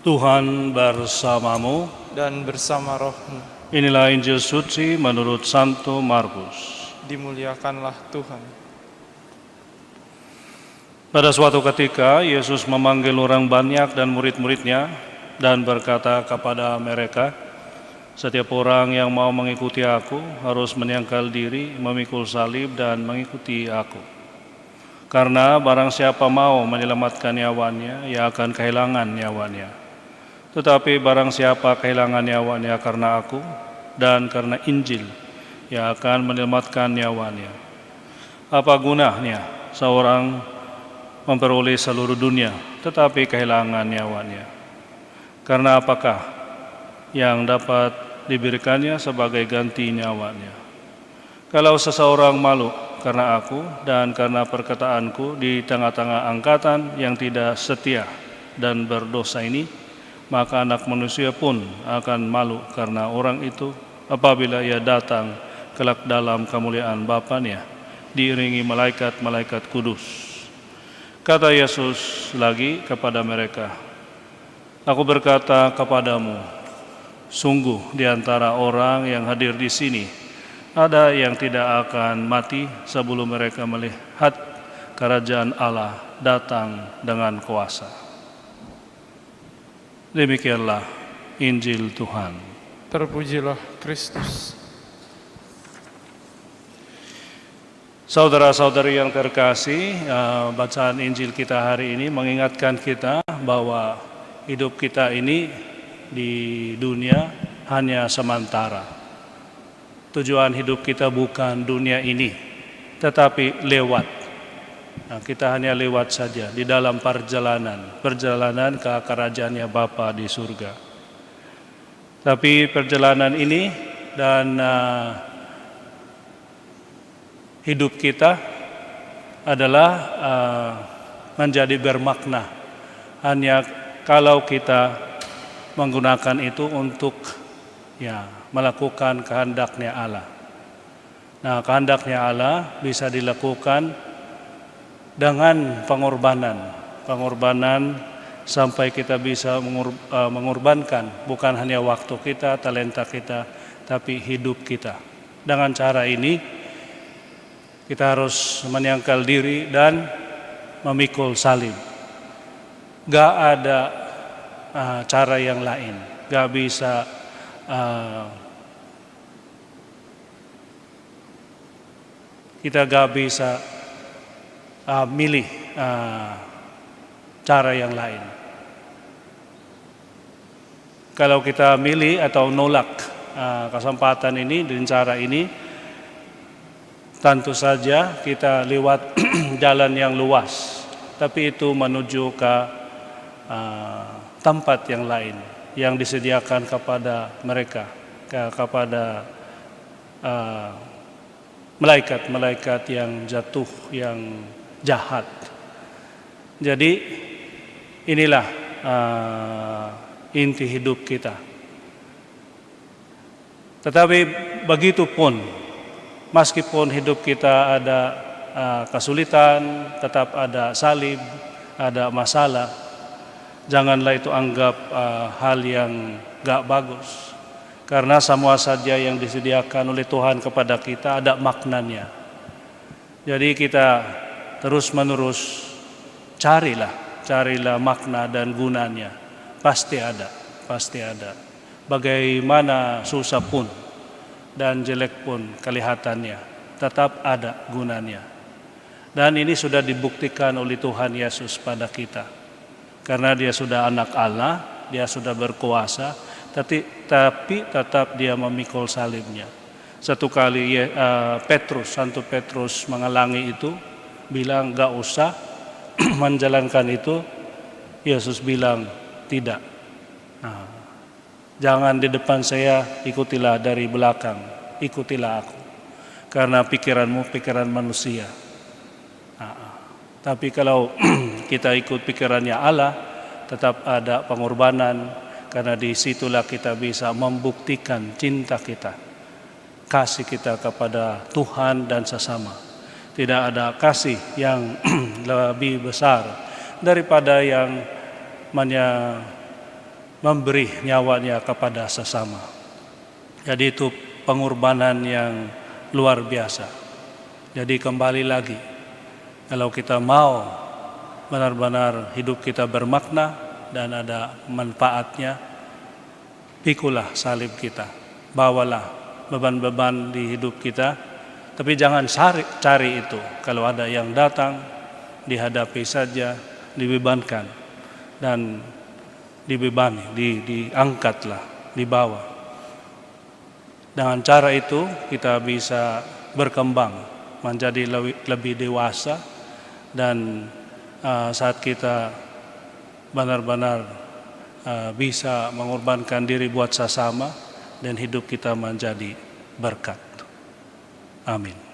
Tuhan bersamamu. Dan bersama rohmu. Inilah Injil suci menurut Santo Markus. Dimuliakanlah Tuhan. Pada suatu ketika Yesus memanggil orang banyak dan murid-muridnya dan berkata kepada mereka, "Setiap orang yang mau mengikuti aku harus menyangkal diri, memikul salib dan mengikuti aku. Karena barang siapa mau menyelamatkan nyawanya, ia akan kehilangan nyawanya. Tetapi barang siapa kehilangan nyawanya karena aku dan karena Injil, ia akan menyelamatkan nyawanya. Apa gunanya seorang memperoleh seluruh dunia, tetapi kehilangan nyawanya? Karena apakah yang dapat diberikannya sebagai ganti nyawanya? Kalau seseorang malu karena aku dan karena perkataanku di tengah-tengah angkatan yang tidak setia dan berdosa ini, maka anak manusia pun akan malu karena orang itu apabila ia datang kelak dalam kemuliaan Bapa-Nya diiringi malaikat-malaikat kudus." Kata Yesus lagi kepada mereka, "Aku berkata kepadamu, sungguh di antara orang yang hadir di sini ada yang tidak akan mati sebelum mereka melihat kerajaan Allah datang dengan kuasa." Demikianlah Injil Tuhan. Terpujilah Kristus. Saudara-saudari yang terkasih, bacaan Injil kita hari ini mengingatkan kita bahwa hidup kita ini di dunia hanya sementara. Tujuan hidup kita bukan dunia ini, tetapi lewat. Kita hanya lewat saja di dalam perjalanan ke kerajaannya Bapa di surga. Tapi perjalanan ini dan hidup kita adalah menjadi bermakna hanya kalau kita menggunakan itu untuk melakukan kehendaknya Allah. Nah, kehendaknya Allah bisa dilakukan dengan pengorbanan sampai kita bisa mengorbankan bukan hanya waktu kita, talenta kita, tapi hidup kita. Dengan cara ini kita harus menyangkal diri dan memikul salib. Gak ada cara yang lain. Gak bisa kita gak bisa milih cara yang lain. Kalau kita milih atau nolak kesempatan ini dengan cara ini, tentu saja kita lewat jalan yang luas, tapi itu menuju ke tempat yang lain yang disediakan kepada mereka, kepada malaikat-malaikat yang jatuh, yang jahat. Jadi inilah inti hidup kita. Tetapi begitu pun, meskipun hidup kita ada kesulitan, tetap ada salib, ada masalah, janganlah itu anggap hal yang gak bagus. Karena semua saja yang disediakan oleh Tuhan kepada kita ada maknanya. Jadi kita terus-menerus carilah makna dan gunanya. Pasti ada. Bagaimana susah pun dan jelek pun kelihatannya, tetap ada gunanya. Dan ini sudah dibuktikan oleh Tuhan Yesus pada kita. Karena dia sudah anak Allah, dia sudah berkuasa, tapi tetap dia memikul salibnya. Satu kali Santo Petrus menghalangi itu, bilang gak usah menjalankan itu. Yesus bilang tidak. Jangan di depan saya, ikutilah dari belakang, ikutilah aku. Karena pikiranmu pikiran manusia. Tapi kalau kita ikut pikirannya Allah, tetap ada pengorbanan, karena disitulah kita bisa membuktikan cinta kita, kasih kita kepada Tuhan dan sesama. Tidak ada kasih yang lebih besar daripada yang memberi nyawanya kepada sesama. Jadi itu pengorbanan yang luar biasa. Jadi kembali lagi, kalau kita mau benar-benar hidup kita bermakna dan ada manfaatnya, pikulah salib kita, bawalah beban-beban di hidup kita, tapi jangan cari itu. Kalau ada yang datang, dihadapi saja, dibebankan dan dibebani, diangkatlah, dibawa. Dengan cara itu kita bisa berkembang menjadi lebih dewasa, dan saat kita benar-benar bisa mengorbankan diri buat sesama, dan hidup kita menjadi berkat. Amin.